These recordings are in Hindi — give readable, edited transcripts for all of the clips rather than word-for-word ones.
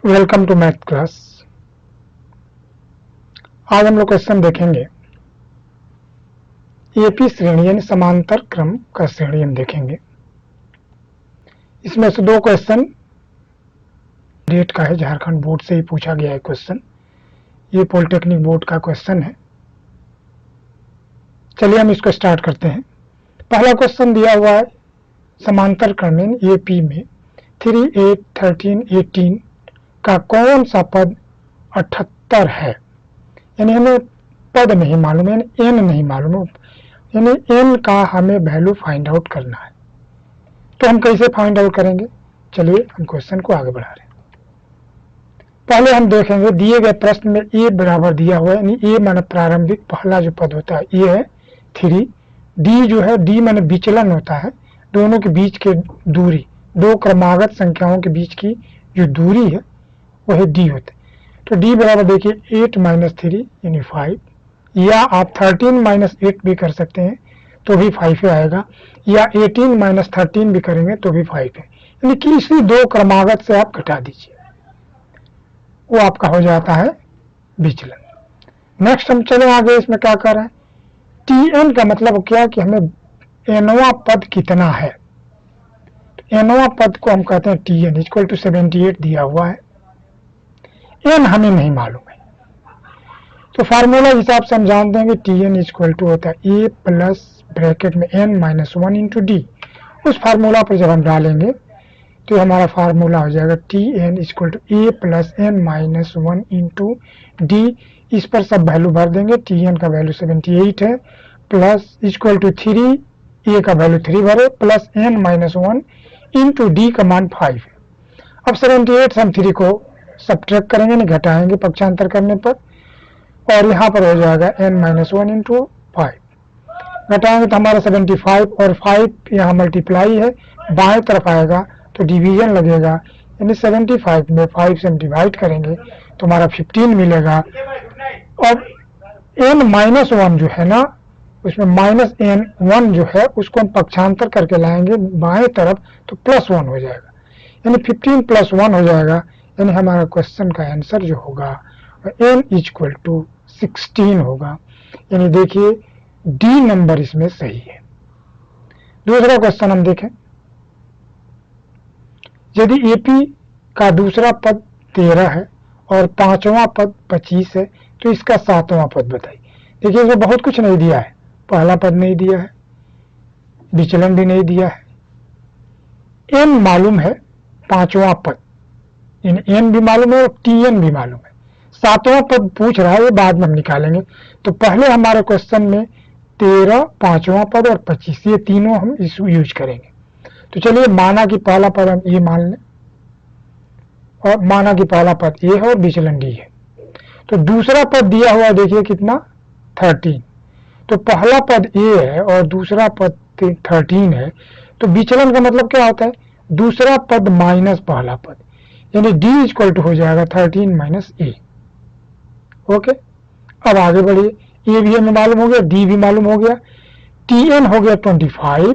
Welcome to math class. आज हम लोग क्वेश्चन देखेंगे एपी श्रेणी यानी समांतर क्रम का श्रेणी हम देखेंगे। इसमें से दो क्वेश्चन डेट का है, झारखंड बोर्ड से ही पूछा गया है क्वेश्चन। ये पॉलिटेक्निक बोर्ड का क्वेश्चन है। चलिए हम इसको स्टार्ट करते हैं। पहला क्वेश्चन दिया हुआ है समांतर क्रम एपी में 3, 8, 13, 18 का कौन सा पद 78 है। यानी हमें पद नहीं मालूम, यानी एन नहीं मालूम, यानी एन का हमें वैल्यू फाइंड आउट करना है। तो हम कैसे फाइंड आउट करेंगे, चलिए हम क्वेश्चन को आगे बढ़ा रहे हैं। पहले हम देखेंगे दिए गए प्रश्न में ए बराबर दिया हुआ है, यानी ए माने प्रारंभिक पहला जो पद होता है ये है 3, डी जो है डी माने विचलन होता है, दोनों के बीच के दूरी, दो क्रमागत संख्याओं के बीच की जो दूरी है वह डी होता है। तो डी बराबर देखिए 8 - 3 यानी 5, या आप 13 - 8 भी कर सकते हैं तो भी 5 आएगा, या 18 - 13 भी करेंगे तो भी 5 है। यानी किसी दो क्रमागत से आप घटा दीजिए, वो आपका हो जाता है विचलन। नेक्स्ट हम चले आगे, इसमें क्या कर रहे हैं, टी एन का मतलब क्या कि हमें एनवा पद कितना है। तो एनवा पद को हम कहते हैं टी एन इक्वल टू 78 दिया हुआ है, एन हमें नहीं मालूम है। तो फार्मूला हिसाब से हम जानते हैं कि टी एन इक्वल टू होता है ए प्लस ब्रैकेट में एन -1 इंटू डी। उस फार्मूला पर जब हम डालेंगे तो हमारा फार्मूला हो जाएगा T N equal to A plus N -1 into D. इस पर सब वैल्यू भर देंगे। टी एन का वैल्यू 78 है, प्लस इक्वल टू 3, ए का वैल्यू 3 भरे, प्लस एन -1 इंटू डी का मान 5 है। अब 78 से हम 3 को सब्ट्रैक्ट करेंगे, नहीं घटाएंगे पक्षांतर करने पर, और यहाँ पर हो जाएगा n -1 इंटू 5। घटाएंगे तो हमारा 75, और 5 यहाँ मल्टीप्लाई है, बाएं तरफ आएगा तो डिवीजन लगेगा, यानी 75 में 5 से हम डिवाइड करेंगे तो हमारा 15 मिलेगा। और n -1 जो है ना, उसमें -n1 जो है उसको हम पक्षांतर करके लाएंगे बाएं तरफ तो +1 हो जाएगा, यानी 15 + 1 हो जाएगा। यानी हमारा क्वेश्चन का आंसर जो होगा n इक्वल टू 16 होगा। यानी देखिए डी नंबर इसमें सही है। दूसरा क्वेश्चन हम देखें, यदि एपी का दूसरा पद 13 है और पांचवा पद 25 है तो इसका सातवां पद बताइए। देखिए इसमें बहुत कुछ नहीं दिया है, पहला पद नहीं दिया है, विचलन भी नहीं दिया है, एन मालूम है, पांचवा पद एन भी मालूम है और टी एन भी मालूम है। सातवां पद पूछ रहा है, ये बाद में हम निकालेंगे। तो पहले हमारे क्वेश्चन में 13, पांचवा पद और 25 ये तीनों हम इस यूज करेंगे। तो चलिए माना कि पहला पद हम ये मान लें, और माना कि पहला पद ए है और विचलन डी है। तो दूसरा पद दिया हुआ देखिए कितना 13, तो पहला पद ए है और दूसरा पद 13 है, तो विचलन का मतलब क्या होता है, दूसरा पद माइनस पहला पद, यानी d इक्वल टू हो जाएगा 13 - a। ओके, अब आगे बढ़िए, ए भी हमें मालूम हो गया, डी भी मालूम हो गया, टी एन हो गया 25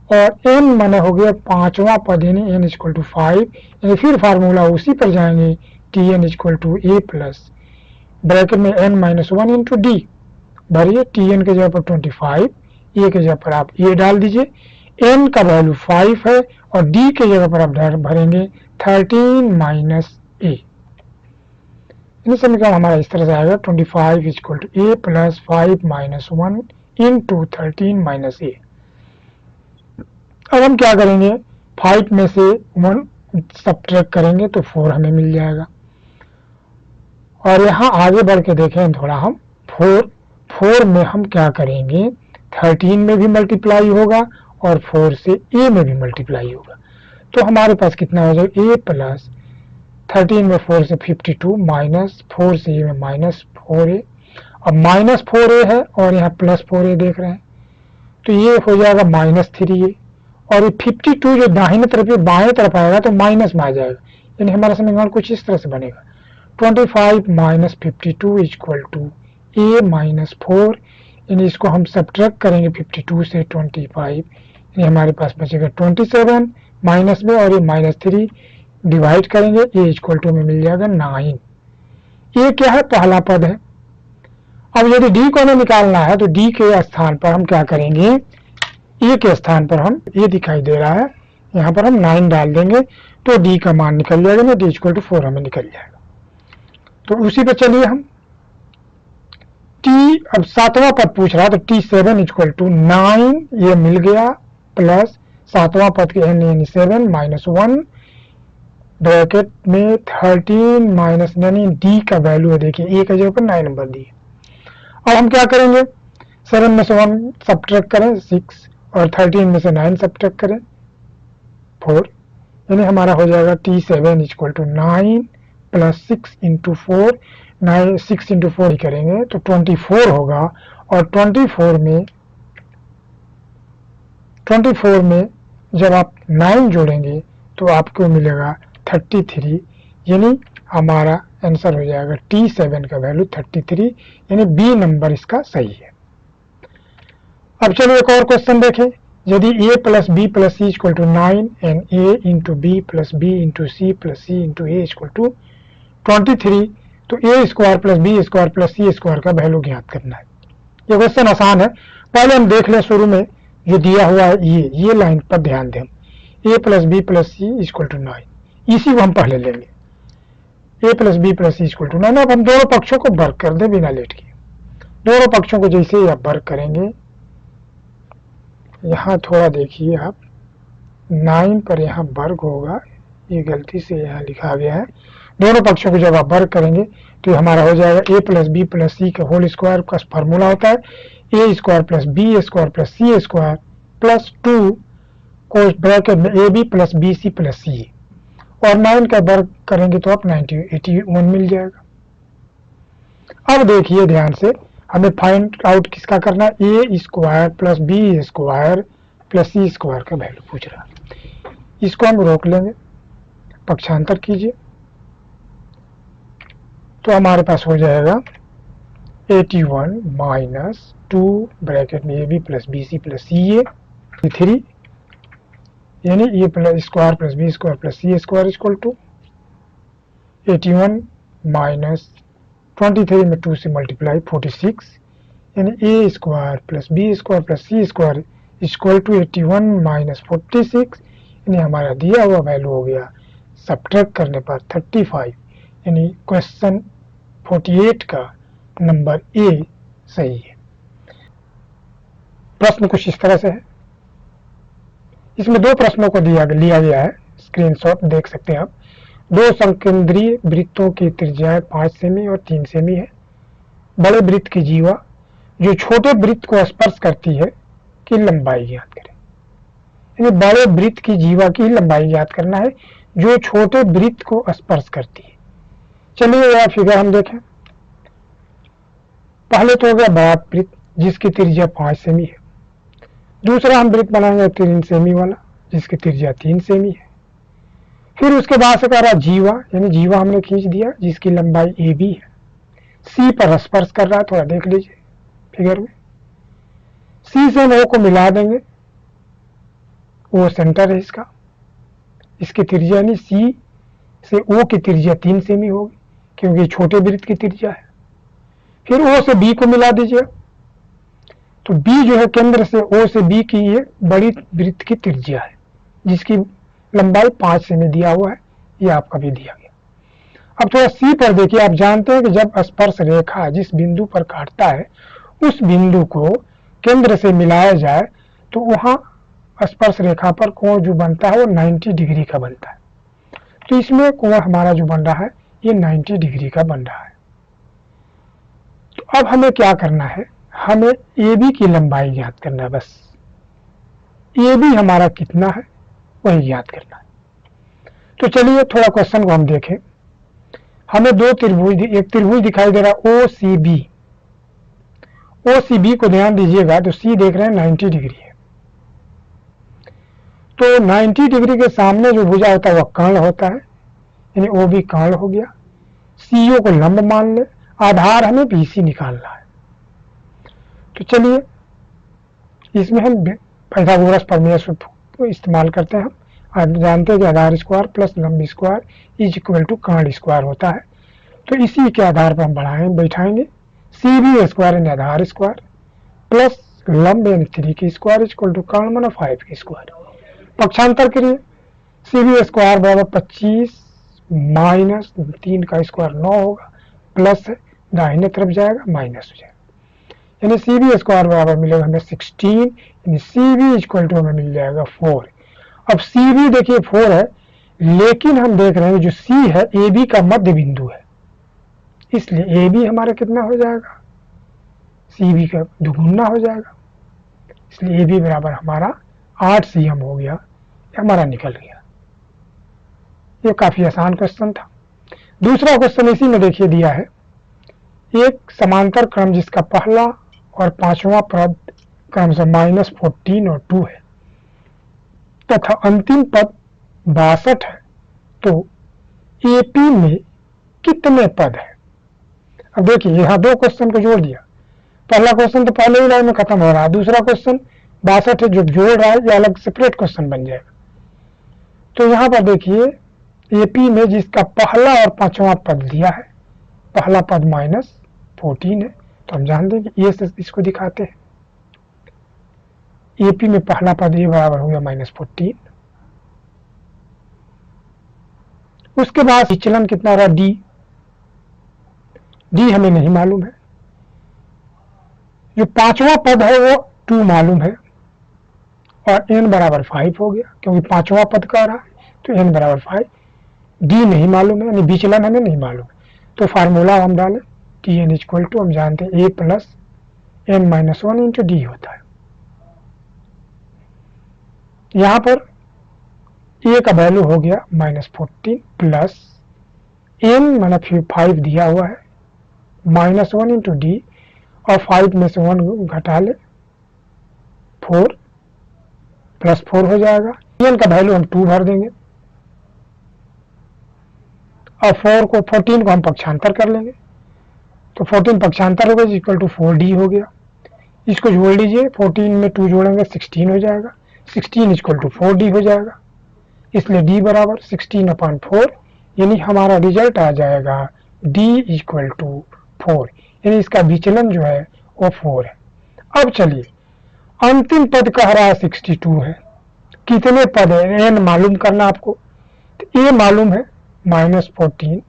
और एन माने हो गया पांचवा पद, यानी एन इक्वल टू 5। यानी फिर फार्मूला उसी पर जाएंगे, T N equal to A plus bracket में एन -1 इंटू डी भरिए। टी एन के जगह पर 25, ए के जगह पर आप ए डाल दीजिए, एन का वैल्यू 5 है और डी के जगह पर आप भरेंगे 13 - a। इन समीकरण हमारा इस तरह से आएगा 25 equal to a plus 5 - 1 into 13 - a। अब हम क्या करेंगे, 5 में से 1 सब्ट्रैक्ट करेंगे तो 4 हमें मिल जाएगा। और यहाँ आगे बढ़ के देखें थोड़ा, हम 4 में हम क्या करेंगे, 13 में भी मल्टीप्लाई होगा और 4 से a में भी मल्टीप्लाई होगा। तो हमारे पास कितना हो जाएगा, a प्लस 13 में 4 से 52 माइनस 4 से a में -4a। अब -4a है और यहाँ +4a देख रहे हैं, तो ये हो जाएगा -3a, और ये 52 जो दाहिने तरफ बाएं तरफ आएगा तो माइनस में आ जाएगा। यानी हमारा समीकरण कुछ इस तरह से बनेगा 25 - 52 इक्वल टू a -4। यानी इसको हम सब्ट्रैक्ट करेंगे 52 से 25, यानी हमारे पास बचेगा 27 माइनस में, और ये -3 डिवाइड करेंगे, ए इक्वल टू में मिल जाएगा 9। ये क्या है, पहला पद है। अब यदि डी को हमें निकालना है तो डी के स्थान पर हम क्या करेंगे, ए के स्थान पर हम ये दिखाई दे रहा है, यहाँ पर हम 9 डाल देंगे तो डी का मान निकल जाएगा ना, डी इक्वल टू 4 हमें निकल जाएगा। तो उसी पे चलिए हम टी, अब 7वां पद पूछ रहा है तो T7 इक्वल टू 9 ये मिल गया, प्लस 7वां पद के यानी 7 माइनस 1 ब्रैकेट में 13 माइनस, यानी डी का वैल्यू है, देखिए ए का जगह पर 9 नंबर दिए। अब हम क्या करेंगे, 7 में से 1 सब्ट्रैक्ट करें 6 और 13 में से 9 सब्ट्रैक्ट करें 4, यानी हमारा हो जाएगा T7 equal to 9 plus 6 into 4, 6 into 4 करेंगे तो 24 होगा, और 24 में जब आप 9 जोड़ेंगे तो आपको मिलेगा 33, यानी हमारा आंसर हो जाएगा T7 का वैल्यू 33, यानी बी नंबर इसका सही है। अब चलो एक और क्वेश्चन देखें, यदि a plus B plus C equal to 9 and a into B plus B into C plus C into A equal to 23, तो a square plus B square plus C square का वैल्यू ज्ञात करना है। ये क्वेश्चन आसान है, पहले हम देख लें शुरू में जो दिया हुआ है ये लाइन पर ध्यान दें, a plus B plus C equal to 9, इसी को हम पहले लेंगे, a plus B plus C equal to 9। अब हम दोनों पक्षों को वर्ग कर दें बिना लेट किए, दोनों पक्षों को जैसे ही आप वर्ग करेंगे, यहाँ थोड़ा देखिए आप 9 पर यहाँ वर्ग होगा, ये गलती से यहाँ लिखा गया है, दोनों पक्षों को जब आप वर्ग करेंगे तो हमारा हो जाएगा a plus B plus c का होल स्क्वायर का फॉर्मूला होता है a square plus B square plus C square plus 2 को ब्रैकेट में a b plus b c plus c, और 9 का वर्ग करेंगे तो आप 81 मिल जाएगा। अब देखिए ध्यान से, हमें फाइंड आउट किसका करना है, a square plus B square plus C square का वैल्यू पूछ रहा है। इसको हम रोक लेंगे, पक्षांतर कीजिए तो हमारे पास हो जाएगा 81 माइनस 2 ब्रैकेट में a b plus b c plus c a 3, यानी a plus square plus B square plus C square equal to 81 minus 23 में 2 से मल्टीप्लाई 46, यानी a square plus B square plus C square equal to 81 minus 46, यानी हमारा दिया हुआ वैल्यू हो गया सब्ट्रैक्ट करने पर 35, यानी क्वेश्चन 48 का नंबर ए सही है। प्रश्न कुछ इस तरह से है, इसमें दो प्रश्नों को लिया गया है, स्क्रीनशॉट देख सकते हैं आप। दो संकेंद्रीय वृत्तों की त्रिज्या 5 सेमी और 3 सेमी है। बड़े वृत्त की जीवा जो छोटे वृत्त को स्पर्श करती है की लंबाई ज्ञात करें, यानी बड़े वृत्त की जीवा की लंबाई ज्ञात करना है जो छोटे वृत्त को स्पर्श करती है। चलिए यह फिगर हम देखें, पहले तो हो गया बड़ा वृत्त जिसकी त्रिज्या 5 सेमी है, दूसरा हम वृत्त बनाएंगे 3 सेमी वाला जिसकी त्रिज्या 3 सेमी है। फिर उसके बाद से कह रहा जीवा, यानी जीवा हमने खींच दिया जिसकी लंबाई ए बी है, सी पर स्पर्श कर रहा है, थोड़ा देख लीजिए फिगर में, सी से ओ को मिला देंगे, वो सेंटर है इसका, इसकी त्रिज्या यानी सी से ओ की त्रिज्या 3 सेमी होगी क्योंकि छोटे वृत्त की त्रिज्या है। फिर ओ से बी को मिला दीजिए, तो बी जो है केंद्र से ओ से बी की ये बड़ी वृत्त की त्रिज्या है जिसकी लंबाई 5 सेमी दिया हुआ है, ये आपका भी दिया गया। अब थोड़ा सी पर देखिए, आप जानते हैं कि जब स्पर्श रेखा जिस बिंदु पर काटता है उस बिंदु को केंद्र से मिलाया जाए तो वहां स्पर्श रेखा पर कोण जो बनता है वो 90 डिग्री का बनता है। तो इसमें कोण हमारा जो बन रहा है ये 90 डिग्री का बन रहा है। तो अब हमें क्या करना है, हमें ए बी की लंबाई ज्ञात करना है, बस ए बी हमारा कितना है वही ज्ञात करना है। तो चलिए थोड़ा क्वेश्चन को हम देखें, हमें दो त्रिभुज, एक त्रिभुज दिखाई दे रहा है ओ सी बी, ओ सी बी को ध्यान दीजिएगा तो सी देख रहे हैं 90 डिग्री है, तो 90 डिग्री के सामने जो भुजा होता है वह कर्ण होता है, यानी ओ बी कर्ण हो गया। सीओ को लंब मान ले, आधार हमें बीसी निकालना है। तो चलिए इसमें हम पाइथागोरस प्रमेय को इस्तेमाल करते हैं, आप जानते हैं कि आधार स्क्वायर प्लस लंब स्क्वायर इज इक्वल टू कांड स्क्वायर होता है। तो इसी के आधार पर हम बैठाएंगे सी बी स्क्वायर यानी आधार स्क्वायर प्लस लंब यानी 3 की स्क्वायर इज इक्वल टू कांड माना 5 की स्क्वायर। पक्षांतर करिए, सी बी स्क्वायर बराबर 25 माइनस 3 का स्क्वायर 9 होगा, प्लस दाहिने तरफ जाएगा माइनस हो जाएगा, यानी सी बी स्क्वायर बराबर मिलेगा हमें 16, यानी सी बी इक्वल टू हमें मिल जाएगा 4। अब सी बी देखिए 4 है, लेकिन हम देख रहे हैं जो सी है ए बी का मध्य बिंदु है, इसलिए ए बी हमारा कितना हो जाएगा, सी बी का दुगुना हो जाएगा, इसलिए ए बी बराबर हमारा 8 cm हो गया, हमारा निकल गया। ये काफी आसान क्वेश्चन था। दूसरा क्वेश्चन इसी में देखिए दिया है, एक समांतर क्रम जिसका पहला और पांचवा पद क्रमशः -14 और 2 है तथा अंतिम पद 62 है, तो एपी में कितने पद है। अब देखिए यहाँ दो क्वेश्चन को जोड़ दिया, पहला क्वेश्चन तो पहले ही लाइन में खत्म हो रहा है, दूसरा क्वेश्चन 62 है जो जोड़ रहा है, ये अलग सेपरेट क्वेश्चन बन जाएगा। तो यहाँ पर देखिए एपी में जिसका पहला और पांचवा पद दिया है, पहला पद -14 है, तो हम जानते हैं कि ये से इसको दिखाते हैं, एपी में पहला पद ए बराबर हो गया -14, उसके बाद विचलन कितना रहा डी, डी हमें नहीं मालूम है, जो पांचवा पद है वो 2 मालूम है और n बराबर 5 हो गया, क्योंकि पांचवा पद का रहा है तो n बराबर 5, डी नहीं मालूम है यानी विचलन हमें नहीं मालूम है, तो फार्मूला हम डालें टी एन इक्वल टू हम जानते हैं a plus n minus 1 into d होता है। यहां पर ए का वैल्यू हो गया -14 प्लस n माना 5 दिया हुआ है -1 इंटू डी, और 5 में से 1 घटा ले 4 प्लस 4 हो जाएगा, n का वैल्यू हम 2 भर देंगे और 14 को हम पक्षांतर कर लेंगे, तो 14 पक्षांतर हो गया इक्वल टू 4d हो गया। इसको जोड़ लीजिए, 14 में 2 जोड़ेंगे 16 हो जाएगा, 16 इक्वल टू 4d हो जाएगा, इसलिए d बराबर 16/4, यानी हमारा रिजल्ट आ जाएगा d इक्वल टू 4, यानी इसका विचलन जो है वो 4 है। अब चलिए अंतिम पद कह रहा है 62 है, कितने पद है n मालूम करना आपको, तो a मालूम है -14,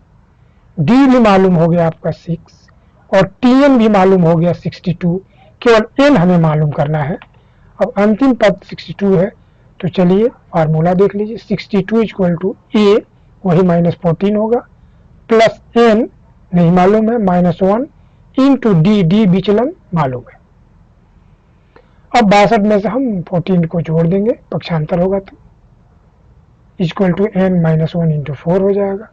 d भी मालूम हो गया आपका 6 और tn भी मालूम हो गया 62, केवल n हमें मालूम करना है। अब अंतिम पद 62 है, तो चलिए फार्मूला देख लीजिए, 62 इक्वल टू a वही -14 होगा प्लस n नहीं मालूम है -1 इंटू डी विचलन मालूम है। अब 62 में से हम 14 को जोड़ देंगे, पक्षांतर होगा तो इक्वल टू n -1 इंटू 4 हो जाएगा,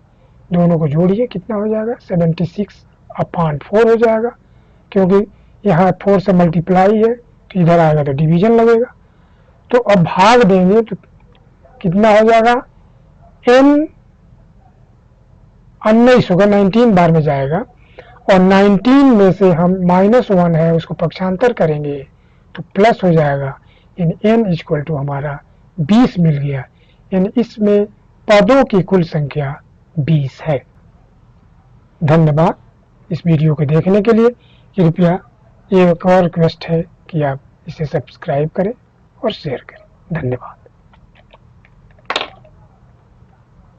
दोनों को जोड़िए कितना हो जाएगा 76/4 हो जाएगा, क्योंकि यहाँ 4 से मल्टीप्लाई है तो इधर आएगा तो डिवीजन लगेगा, तो अब भाग देंगे तो कितना हो जाएगा n 19 होगा, 19 बार में जाएगा और 19 में से हम -1 है उसको पक्षांतर करेंगे तो प्लस हो जाएगा, यानी n इक्वल टू हमारा 20 मिल गया, यानी इसमें पदों की कुल संख्या 20 है। धन्यवाद इस वीडियो को देखने के लिए। कृपया एक और रिक्वेस्ट है कि आप इसे सब्सक्राइब करें और शेयर करें। धन्यवाद।